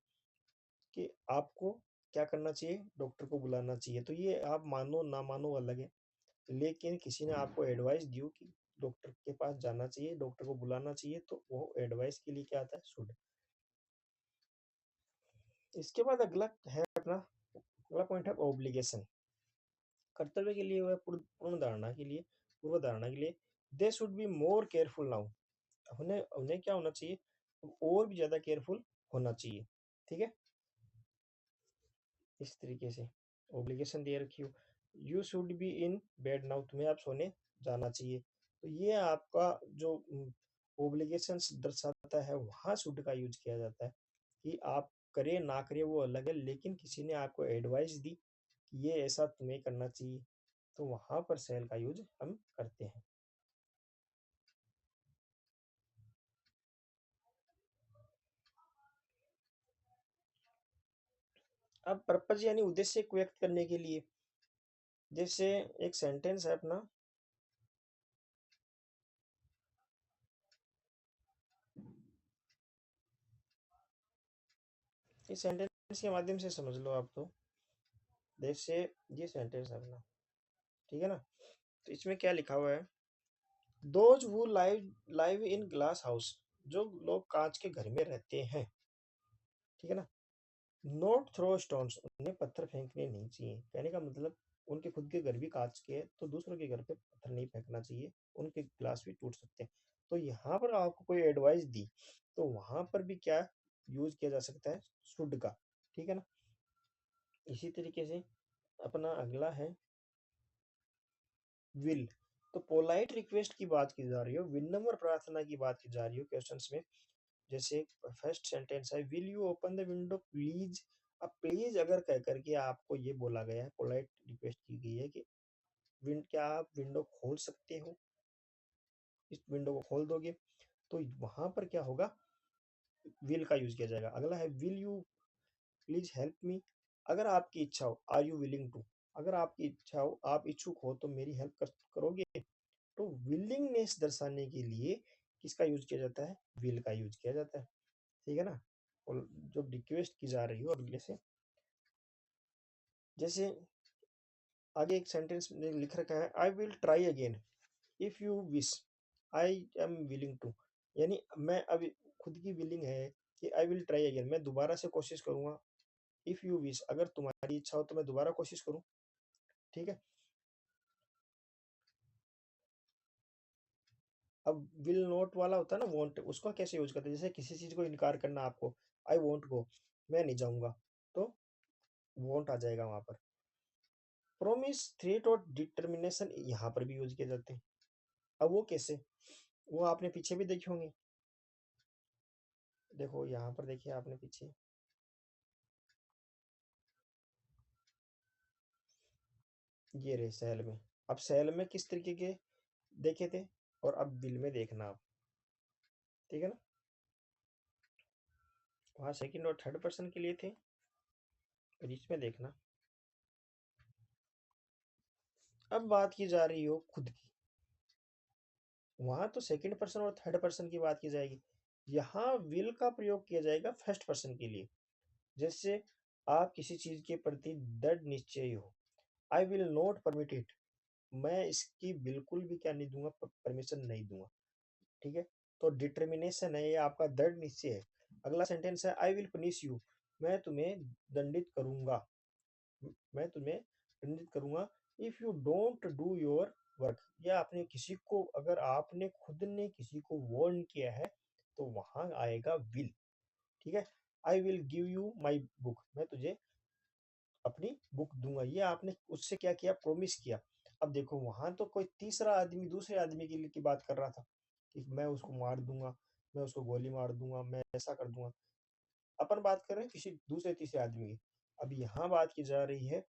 कि आपको क्या करना चाहिए, डॉक्टर को बुलाना चाहिए, तो ये आप मानो ना मानो अलग है, लेकिन किसी ने आपको एडवाइस दी कि डॉक्टर के पास जाना चाहिए, डॉक्टर को बुलाना चाहिए, तो वो एडवाइस के लिए क्या आता है, शुड। इसके बाद अगला है अपना, अगला पॉइंट है ऑब्लिगेशन, कर्तव्य के लिए वह पूर्ण धारणा के लिए, पूर्व धारणा के लिए। They should be more careful now, उन्हें उन्हें क्या होना चाहिए, और भी ज्यादा केयरफुल होना चाहिए। ठीक है, इस तरीके से ऑब्लिगेशन दे रखी हो, you should be in bed now, तुम्हें आप सोने जाना चाहिए, तो ये आपका जो ऑब्लिगेशंस दर्शाता है, वहां शुड का यूज किया जाता है। कि आप करे ना करे वो अलग है, लेकिन किसी ने आपको एडवाइस दी कि ये ऐसा तुम्हें करना चाहिए, तो वहां पर सेल का यूज हम करते हैं। अब पर्पज यानी उद्देश्य को व्यक्त करने के लिए, जैसे एक सेंटेंस है अपना, इस सेंटेंस के माध्यम से समझ लो आप, तो जैसे ये सेंटेंस है अपना, ठीक है ना, तो इसमें क्या लिखा हुआ है, those who live live in glass house, जो लोग कांच के घर में रहते हैं, ठीक है ना, नॉट थ्रो स्टोन्स, उन्हें पत्थर फेंकने नहीं चाहिए। कहने का मतलब उनके खुद के घर भी कांच के हैं, तो दूसरों के घर पे पत्थर नहीं फेंकना चाहिए, उनके ग्लास भी टूट सकते हैं। तो यहाँ पर आपको कोई एडवाइस दी, तो वहां पर भी क्या यूज किया जा सकता है, शुड का। ठीक है ना। इसी तरीके से अपना अगला है विल। तो पोलाइट रिक्वेस्ट की बात की जा रही हो, विनम्र प्रार्थना की बात की जा रही हो क्वेश्चंस में। जैसे फर्स्ट सेंटेंस है, will you open the window please. अब प्लीज अगर कह करके आपको ये बोला गया है, पोलाइट रिक्वेस्ट की गई है कि विंड क्या आप विंडो खोल सकते हो, इस विंडो को खोल दोगे, तो वहां पर क्या होगा, विल का यूज किया जाएगा। अगला है, will you please help me. अगर आपकी इच्छा हो, आर यू विलिंग टू। अगर आपकी इच्छा हो, आप इच्छुक हो तो मेरी हेल्प करोगे। तो विलिंगनेस दर्शाने के लिए किसका यूज किया जाता है, विल का यूज किया जाता है। ठीक है ना। और जो रिक्वेस्ट की जा रही हो अगले से, जैसे आगे एक सेंटेंस में लिख रखा है, I will try again if you wish, I am willing to. यानी मैं अब खुद की विलिंग है कि आई विल ट्राई अगेन, मैं दोबारा से कोशिश करूंगा। इफ यू विश, अगर तुम्हारी इच्छा हो तो मैं दोबारा कोशिश करूं। ठीक है। अब विल नॉट वाला होता है ना, वॉन्ट, उसको कैसे यूज करते हैं, जैसे किसी चीज को इनकार करना आपको, आई वॉन्ट गो, मैं नहीं जाऊंगा, तो वॉन्ट आ जाएगा वहां पर। प्रोमिस, थ्रेट और डिटर्मिनेशन यहाँ पर भी यूज किए जाते हैं। अब वो कैसे, वो आपने पीछे भी देखे होंगे। देखो यहाँ पर देखिए आपने पीछे, ये रहे सेल में। अब सेल में किस तरीके के देखे थे, और अब बिल में देखना आप। ठीक है ना। वहाँ सेकंड और थर्ड पर्सन के लिए थे, और इसमें देखना। अब बात की जा रही हो खुद की, वहां तो सेकंड पर्सन और थर्ड पर्सन की बात की जाएगी, यहाँ विल का प्रयोग किया जाएगा फर्स्ट पर्सन के लिए। जैसे आप किसी चीज के प्रति दृढ़ निश्चयी हो, I will not permit it, मैं इसकी बिल्कुल भी क्या नहीं दूंगा, परमिशन नहीं दूंगा। ठीक है। तो डिटर्मिनेशन है, ये आपका दृढ़ निश्चय है। अगला सेंटेंस है, आई विल पनिश यू, मैं तुम्हें दंडित करूंगा, मैं तुम्हें दंडित करूंगा if you don't do your work. या आपने किसी को, अगर आपने खुद ने किसी को वार्न किया है, तो वहां आएगा विल। ठीक है। I will give you my book, मैं तुझे अपनी बुक दूंगा, ये आपने उससे क्या किया, प्रोमिस किया। अब देखो वहां तो कोई तीसरा आदमी दूसरे आदमी के लिए की बात कर रहा था कि मैं उसको मार दूंगा, मैं उसको गोली मार दूंगा, मैं ऐसा कर दूंगा। अपन बात कर रहे हैं किसी दूसरे तीसरे आदमी की। अब यहाँ बात की जा रही है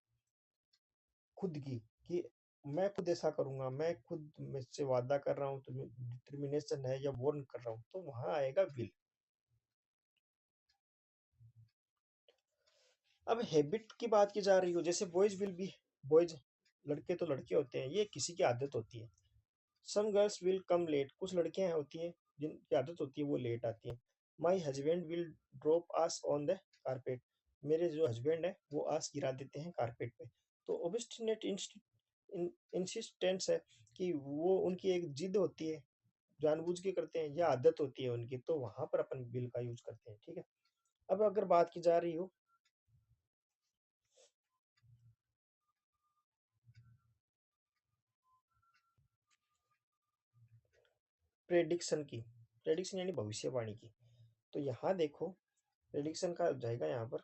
खुद की, कि मैं खुद ऐसा करूंगा, मैं खुद मुझसे वादा कर रहा हूँ, तो डिटर्मिनेशन है या वार्न कर रहा हूँ, तो वहां आएगा विल। अब हैबिट की बात की जा रही हो, जैसे बॉयज विल बी बॉयज, लड़के तो लड़के होते हैं, ये किसी की आदत होती है। Some girls will come late, कुछ लड़कियां होती हैं जिनकी आदत होती है वो लेट आती हैं। My husband will drop us on the carpet, मेरे जो हस्बैंड है वो आस गिरा देते हैं कारपेट पे। तो ओबिस्टिनेट इंसिस्टेंस है, कि वो उनकी एक जिद होती है, जानबूझ के करते हैं, या आदत होती है उनकी, तो वहां पर अपन विल का यूज करते हैं। ठीक है। अब अगर बात की जा रही हो प्रेडिक्शन की, प्रेडिक्शन यानी भविष्यवाणी की, तो यहाँ देखो प्रेडिक्शन का जाएगा यहाँ पर,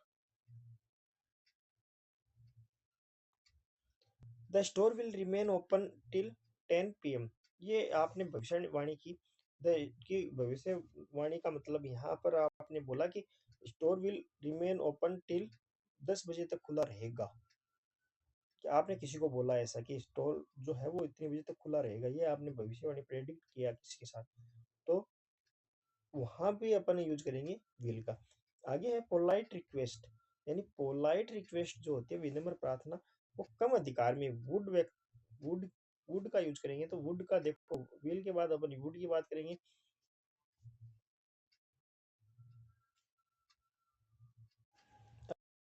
the store will remain open till 10 PM। ये आपने भविष्यवाणी की, द की भविष्यवाणी का मतलब यहाँ पर आपने बोला कि store will remain open till 10 बजे तक खुला रहेगा। कि आपने किसी को बोला ऐसा कि स्टोर जो है वो इतने बजे तक खुला रहेगा, ये आपने भविष्यवाणी प्रेडिक्ट किया किसी के साथ, तो वहां भी अपन यूज करेंगे विल का। आगे है पोलाइट रिक्वेस्ट, यानी पोलाइट रिक्वेस्ट जो होती है, विनम्र प्रार्थना, वो कम अधिकार में वुड वुड का यूज करेंगे। तो वुड का देखो, विल के बाद अपन वुड की बात करेंगे।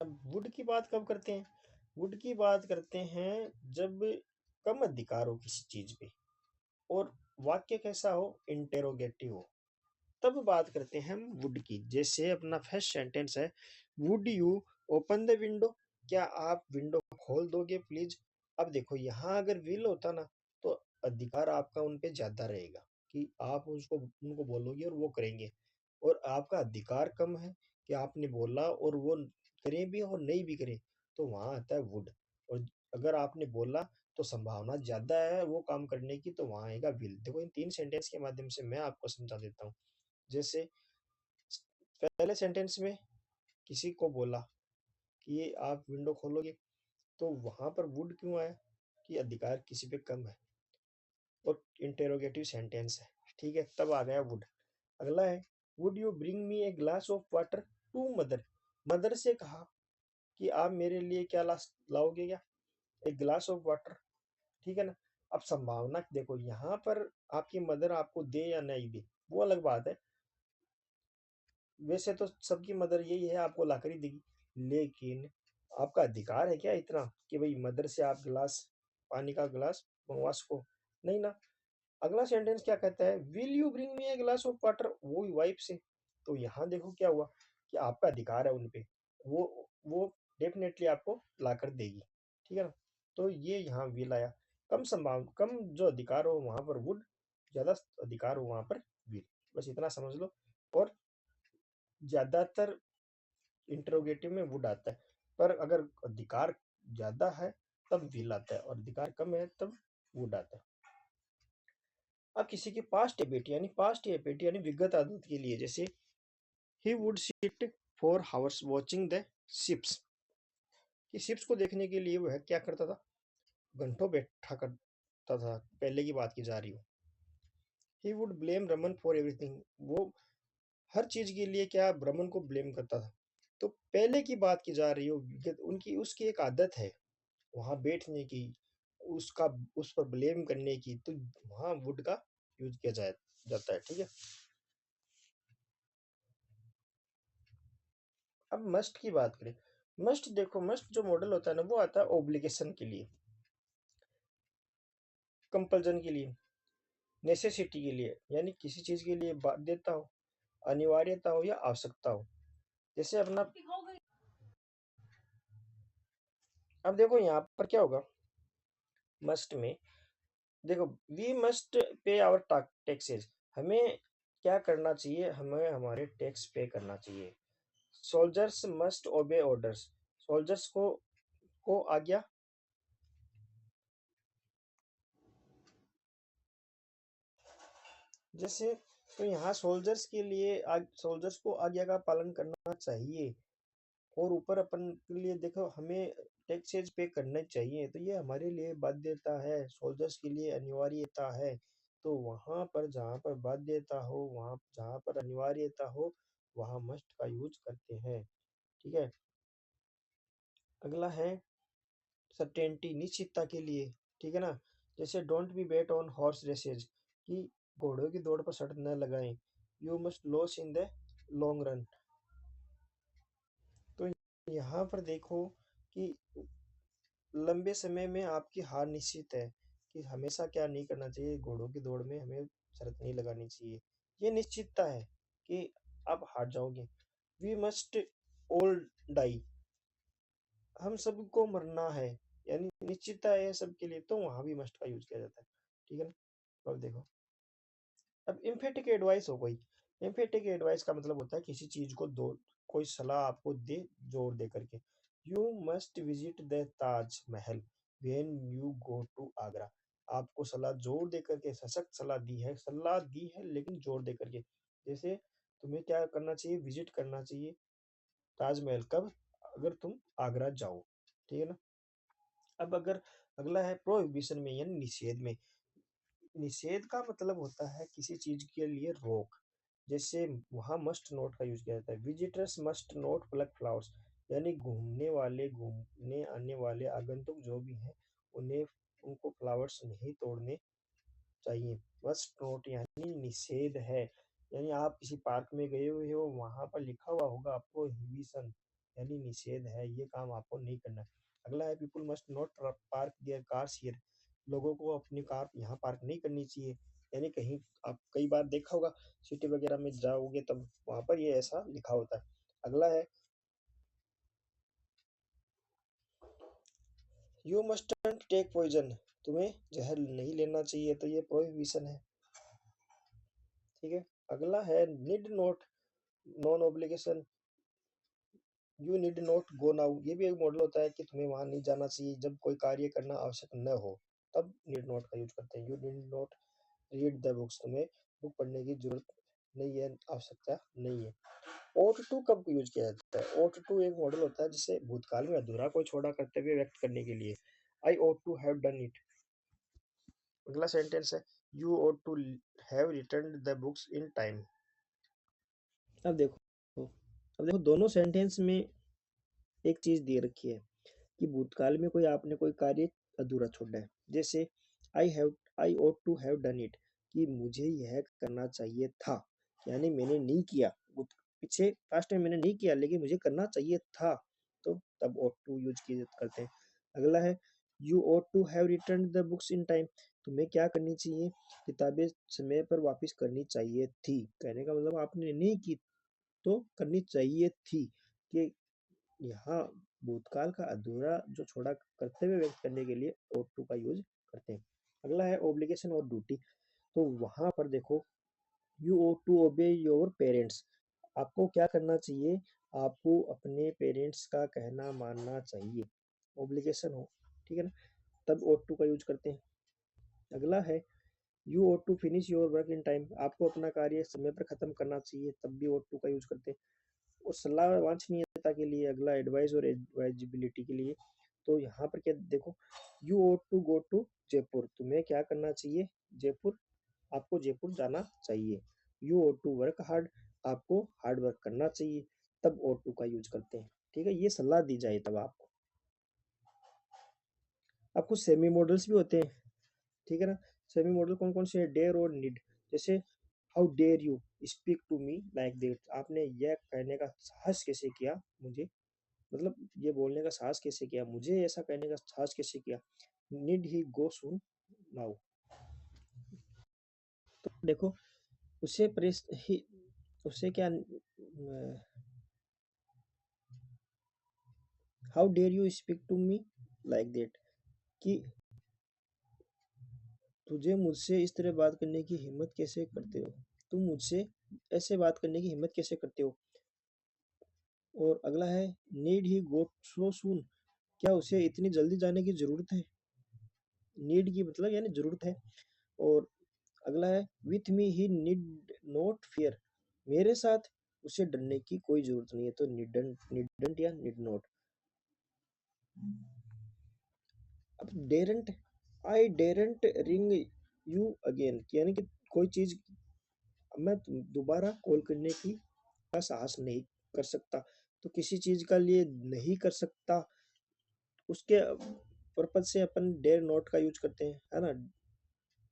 अब वुड की बात कब करते हैं, वुड की बात करते हैं जब कम अधिकार हो किसी चीज पे, और वाक्य कैसा हो, इंटेरोगेटिव हो, तब बात करते हैं हम वुड की। जैसे अपना फर्स्ट सेंटेंस है, would you open the window, क्या आप विंडो खोल दोगे प्लीज। अब देखो यहाँ अगर विल होता ना, तो अधिकार आपका उन पे ज्यादा रहेगा कि आप उसको उनको बोलोगे और वो करेंगे। और आपका अधिकार कम है कि आपने बोला और वो करें भी और नहीं भी करें, तो वहां आता है वुड। और अगर आपने बोला तो संभावना ज्यादा है वो काम करने की, तो वहां आएगा विल। देखो इन तीन सेंटेंस के माध्यम से मैं आपको समझा देता हूँ। जैसे पहले सेंटेंस में किसी को बोला कि ये आप विंडो खोलोगे, तो वहां पर वुड क्यों आया, कि अधिकार किसी पे कम है और इंटेरोगेटिव सेंटेंस है। ठीक है, तब आ गया वुड। अगला है, would you bring me a glass of water to mother. Mother से कहा कि आप मेरे लिए क्या लाओगे, क्या एक ग्लास ऑफ वाटर। ठीक है ना। अब संभावना देखो यहाँ पर आपकी मदर आपको दे या नहीं दे वो अलग बात है। वैसे तो सबकी मदर यही है, आपको लाकर ही देगी। लेकिन आपका अधिकार है क्या इतना कि भाई मदर से आप गिलास, पानी का गिलास मंगवा सको। नहीं ना। अगला सेंटेंस क्या कहता है, will you bring me a glass of water, वो भी वाइफ से। तो यहाँ देखो क्या हुआ कि आपका अधिकार है उनपे, वो डेफिनेटली आपको लाकर देगी। ठीक है ना। तो ये यहाँ विल आया। कम जो अधिकार हो वहां पर वुड, ज्यादा अधिकार हो वहां पर विल। बस इतना समझ लो। और ज्यादातर इंटरोगेटिव में वुड आता है, पर अगर अधिकार ज्यादा है तब विल आता है, और अधिकार कम है तब वुड आता है। अब किसी की पास्ट हैबिट यानी विगत आदत के लिए, जैसे he would sit for hours watching the ships, कि शिप्स को देखने के लिए वह क्या करता था, घंटों बैठा करता था। पहले की बात की जा रही हो। He would blame Raman for everything, वो हर चीज के लिए क्या रमन को ब्लेम करता था। तो पहले की बात की जा रही हो, उनकी उसकी एक आदत है वहां बैठने की, उसका उस पर ब्लेम करने की, तो वहां वुड का यूज किया जाए जाता है। ठीक है। अब मस्ट की बात करें। मस्ट देखो, मस्ट जो मॉडल होता है ना, वो आता है ओब्लिगेशन के लिए, कंपल्जन के लिए, नेसेसिटी के लिए, यानी किसी चीज के लिए बाध्यता हो, अनिवार्यता हो या आवश्यकता हो। जैसे अपना, अब देखो यहाँ पर क्या होगा मस्ट में। देखो, we must pay our taxes, हमें क्या करना चाहिए, हमें हमारे टैक्स पे करना चाहिए। सोल्जर्स मस्ट ओबे ऑर्डर्स, सोल्जर्स को आज्ञा। जैसे तो यहाँ सोल्जर्स के लिए सोल्जर्स को आज्ञा का पालन करना चाहिए। और ऊपर अपन के लिए देखो हमें टैक्सेस पे करने चाहिए, तो ये हमारे लिए बाध्यता है, सोल्जर्स के लिए अनिवार्यता है। तो वहां पर जहाँ पर बाध्यता हो, वहां जहाँ पर अनिवार्यता हो, वहां मस्ट का यूज करते हैं। ठीक है। अगला है सर्टेनिटी, निश्चितता के लिए। ठीक है ना। जैसे don't be bet on horse races, कि घोड़ों की दौड़ पर शर्त न लगाएं। You must loss in the long run. तो यहाँ पर देखो कि लंबे समय में आपकी हार निश्चित है, कि हमेशा क्या नहीं करना चाहिए, घोड़ों की दौड़ में हमें शर्त नहीं लगानी चाहिए। ये निश्चितता है कि आप हार जाओगे। वी मस्ट ऑल डाई, हम सबको मरना है, यानी निश्चितता है सबके लिए, तो वहां भी मस्ट का यूज किया जाता है। ठीक है ना। अब देखो, अब इम्फेटिक एडवाइस हो गई। इम्फेटिक एडवाइस का मतलब होता है किसी चीज को दो, कोई सलाह आपको दे जोर दे करके। You must visit the Taj Mahal when you go to Agra, आपको सलाह जोर दे करके, सशक्त सलाह दी है लेकिन जोर दे करके। जैसे तुम्हें क्या करना चाहिए, विजिट करना चाहिए ताजमहल, कब, अगर तुम आगरा जाओ। ठीक है ना। अब अगर अगला है प्रोहिबिशन में यानी निषेध में। निषेध का मतलब होता है किसी चीज के लिए रोक। जैसे वहां मस्ट नोट का यूज किया जाता है, visitors must note plug flowers, यानी घूमने आने वाले आगंतुक जो भी हैं, उन्हें उनको फ्लावर्स नहीं तोड़ने चाहिए। मस्ट नोट यानी निषेध है, यानी आप किसी पार्क में गए हुए हो, वहां पर लिखा हुआ होगा प्रोहिबिशन, यानी निषेध है, ये काम आपको नहीं करना है। अगला है people must not park their cars here, लोगों को अपनी कार यहाँ पार्क नहीं करनी चाहिए। यानी कहीं आप कई बार देखा होगा सिटी वगैरह में जाओगे तब वहां पर ये ऐसा लिखा होता है। अगला है यू मस्टंट टेक पॉइजन, तुम्हें जहर नहीं लेना चाहिए, तो ये प्रोहिबिशन है। ठीक है। अगला है need not, non obligation, you need not go now. ये भी एक मॉडल होता है कि तुम्हें वहां नहीं जाना चाहिए जब कोई कार्य करना आवश्यक न हो, तब नीड नॉट का यूज करते हैं। You need not read the books, तुम्हें बुक पढ़ने की जरूरत नहीं है, आवश्यकता नहीं है। ought to कब यूज किया जाता है? ought to एक मॉडल होता है जिसे भूतकाल में अधूरा कोई छोड़ा कर्तव्य व्यक्त करने के लिए। आई ought to have done it। अगला सेंटेंस है you ought to have returned the books in time। अब देखो दोनों सेंटेंस में एक चीज दे रखी है कि भूतकाल में कोई आपने कोई कार्य अधूरा छोड़ा है। जैसे आई ought to have done it, कि मुझे यह करना चाहिए था, यानी मैंने नहीं किया। पीछे पास्ट में मैंने नहीं किया लेकिन मुझे करना चाहिए था, तो तब ought to यूज किए करते हैं। अगला है you ought to have returned the books in time, तुम्हें क्या करनी चाहिए, किताबें समय पर वापस करनी चाहिए थी। कहने का मतलब आपने नहीं की तो करनी चाहिए थी। कि यहाँ भूतकाल का अधूरा जो छोड़ा कर्तव्य व्यक्त करने के लिए ought to का यूज करते हैं। अगला है ऑब्लिगेशन और ड्यूटी। तो वहां पर देखो you ought to obey your parents, आपको क्या करना चाहिए, आपको अपने पेरेंट्स का कहना मानना चाहिए। ऑब्लिगेशन हो, ठीक है ना, तब ought to का यूज करते हैं। अगला है you ought to finish your work in time, आपको अपना कार्य समय पर खत्म करना चाहिए, तब भी ought to का यूज करते हैं। और सलाह वांछनीयता के लिए अगला एडवाइस और एडवाइजेबिलिटी के लिए। तो यहाँ पर क्या देखो you ought to go to Jaipur, तुम्हें क्या करना चाहिए, जयपुर, आपको जयपुर जाना चाहिए। You ought to work hard, आपको हार्ड वर्क करना चाहिए, तब ought to का यूज करते हैं। ठीक है, ये सलाह दी जाए तब आपको। अब कुछ सेमी मॉडल्स भी होते हैं, ठीक है ना। सेमी मॉडल कौन कौन से हैं, डेयर और नीड। जैसे how dare you speak to me like that, आपने यह कहने का साहस कैसे किया मुझे, मतलब ये बोलने का साहस कैसे किया, मुझे ऐसा कहने का साहस कैसे किया। Need he go soon now. तो देखो उसे प्रेस ही, उसे क्या, how dare you speak to me like that, कि तुझे मुझसे इस तरह बात करने की हिम्मत कैसे करते हो, तुम मुझसे ऐसे बात करने की हिम्मत कैसे करते हो। और अगला है नीड ही गो सो सून, क्या उसे इतनी जल्दी जाने की जरूरत है। नीड की मतलब यानी जरूरत है। और अगला है with me he need not fear, मेरे साथ उसे डरने की कोई जरूरत नहीं है। तो नीडंट या नीड नॉट। अब डेरंट, आई डेरंट रिंग यू अगेन, यानी कि कोई चीज मैं दोबारा कॉल करने की का साहस नहीं कर सकता। तो किसी चीज का लिए नहीं कर सकता, उसके पर्पज से अपन डेयर नॉट का यूज करते हैं, है ना।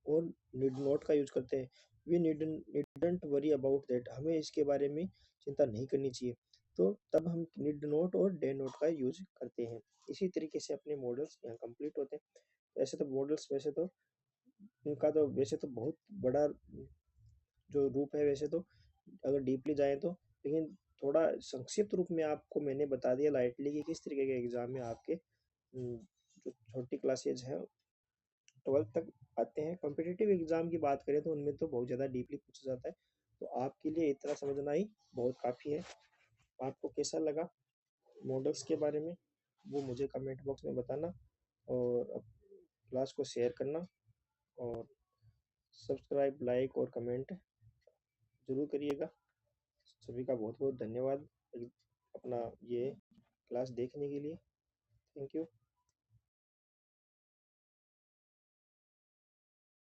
और नीड नॉट का यूज करते हैं। We needn't worry about that, हमें इसके बारे में चिंता नहीं करनी चाहिए। तो तब हम नीड नॉट और डे नॉट का यूज करते हैं। इसी तरीके से अपने मॉडल्स यहाँ कंप्लीट होते हैं। ऐसे तो मॉडल्स वैसे तो इनका तो वैसे तो बहुत बड़ा जो रूप है वैसे तो, अगर डीपली जाए तो, लेकिन थोड़ा संक्षिप्त रूप में आपको मैंने बता दिया लाइटली कि किस तरीके के एग्जाम में आपके जो छोटी क्लासेज हैं 12th तक आते हैं। कॉम्पिटिटिव एग्जाम की बात करें तो उनमें तो बहुत ज़्यादा डीपली पूछा जाता है। तो आपके लिए इतना समझना ही बहुत काफ़ी है। आपको कैसा लगा मॉडल्स के बारे में वो मुझे कमेंट बॉक्स में बताना, और क्लास को शेयर करना, और सब्सक्राइब लाइक और कमेंट ज़रूर करिएगा। सभी का बहुत बहुत धन्यवाद अपना ये क्लास देखने के लिए। Thank you.